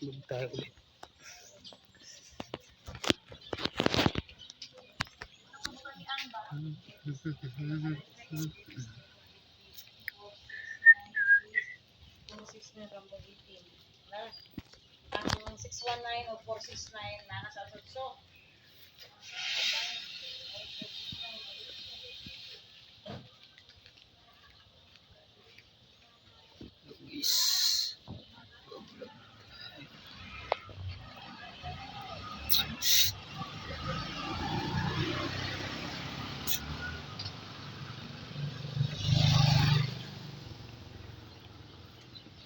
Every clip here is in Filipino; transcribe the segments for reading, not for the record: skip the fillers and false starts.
Mag tayo ulit. Ang 619 o 469 na nasa Sutso. Luis.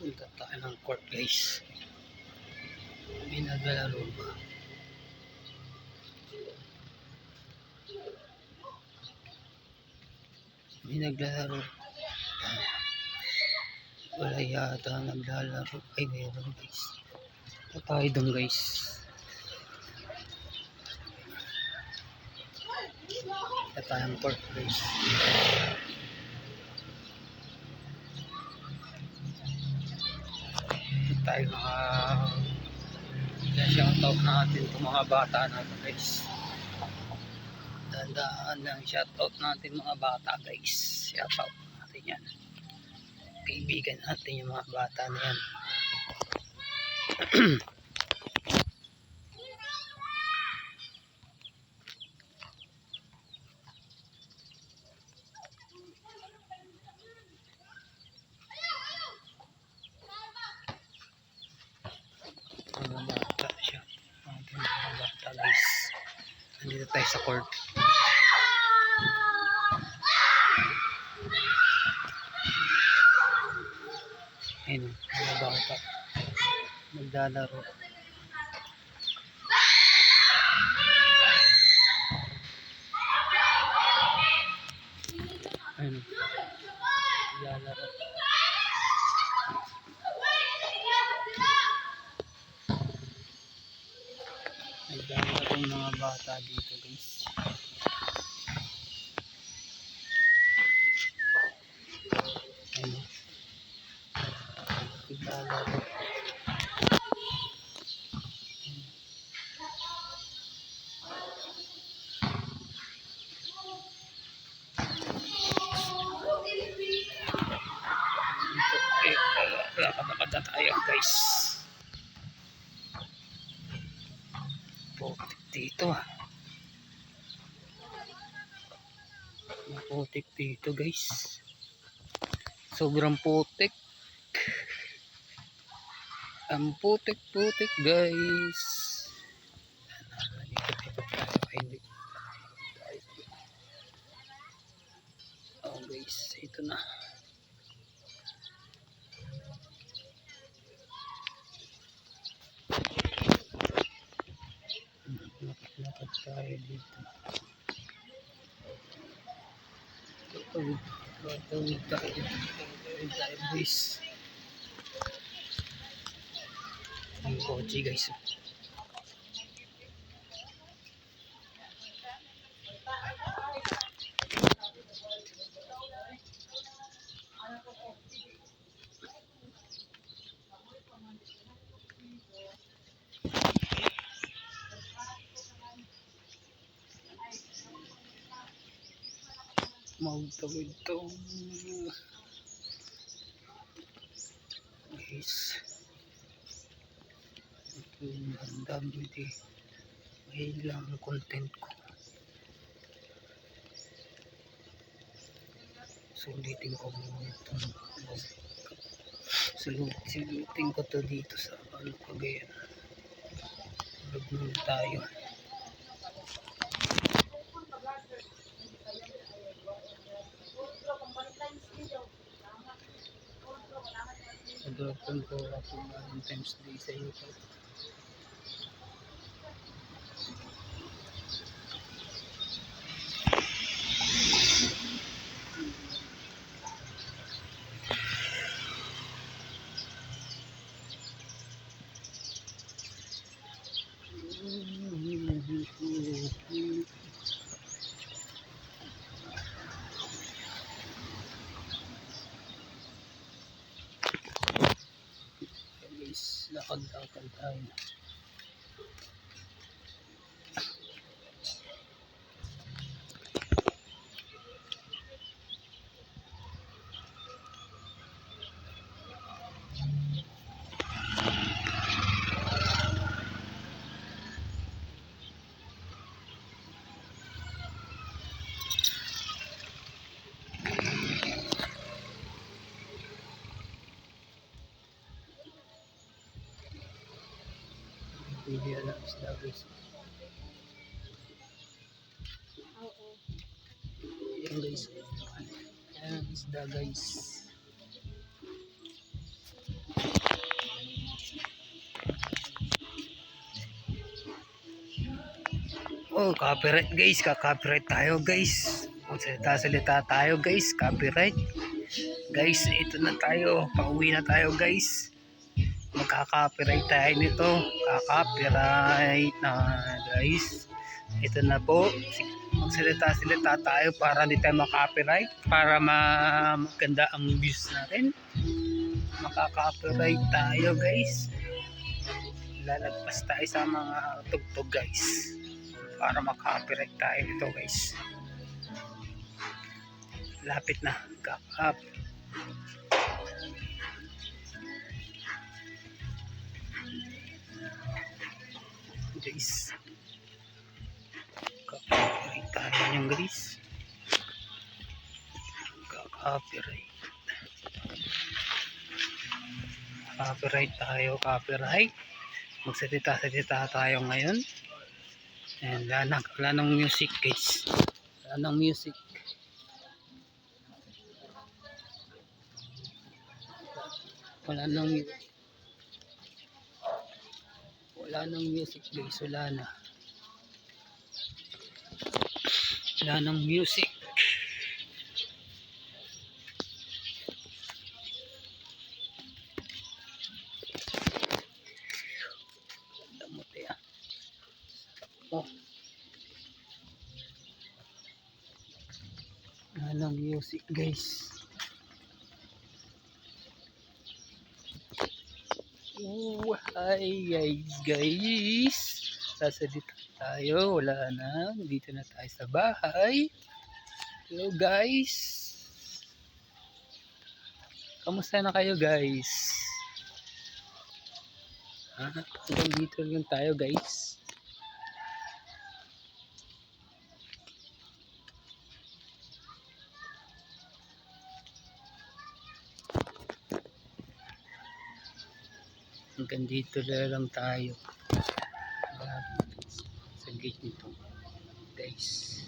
Punta tayo ng court guys. May naglalaro ba? May naglalaro. Wala yata naglalaro. Ay, mayroon guys. Punta tayo doon guys. Punta tayo ng court guys. Tayo shoutout natin itong mga bata natin guys. Dandaan lang shoutout natin mga bata guys. Shoutout natin yan. Kaibigan natin yung mga bata na yan. Mga bata siya. Mga bata guys. Nandito tayo sa court. Ayun, mga bata. Maglalaro. Ayun. Maglalaro. Maglalaro yung mga bata dito guys. Ayun. Maglalaro. Lakad na tayo guys. Putik dito Putik dito guys. Sobrang putik. Ang putik guys. Oh guys, ito na. Lakad tayo dito. Tawid tayo guys. Ang kotse guys. Magtawid to guys. Ito yung WD. May lang ang content ko. Sulitin ko muna ito. Sulitin ko to dito sa Cagayan. Magmula tayo. Nag-open ko ako ng times day sa YouTube. Guys, Lakad-lakad tayo. Pili na isda guys. Oo. Yan guys. Yan ang isda guys. Oh, copyright guys. Ka-copyright tayo guys. Salita tayo guys. Copyright. Guys, ito na tayo. Pauwi na tayo guys. Magka-copyright tayo nito. Ka-copyright na guys. Ito na po. Magsalita tayo para hindi tayo makopyright, para maganda ang views natin. Makaka-copyright tayo guys. Lalagpas tayo sa mga tugtog guys para makopyright tayo ito guys. Lapit na. Kakap. Guys. Copyright tayo yung guys. Copyright. Copyright tayo, copyright. Magsalita tayo ngayon. And wala nang music guys. Wala nang music. Wala nang music guys. Wala nang music. Damot yan. Oh. Wala nang music guys. Hi guys. Sasalita tayo. Wala na. Dito na tayo sa bahay. Hello guys. Kamusta na kayo guys? Hanggang dito lang tayo guys. Hanggang dito lang tayo. Sa gate nito guys.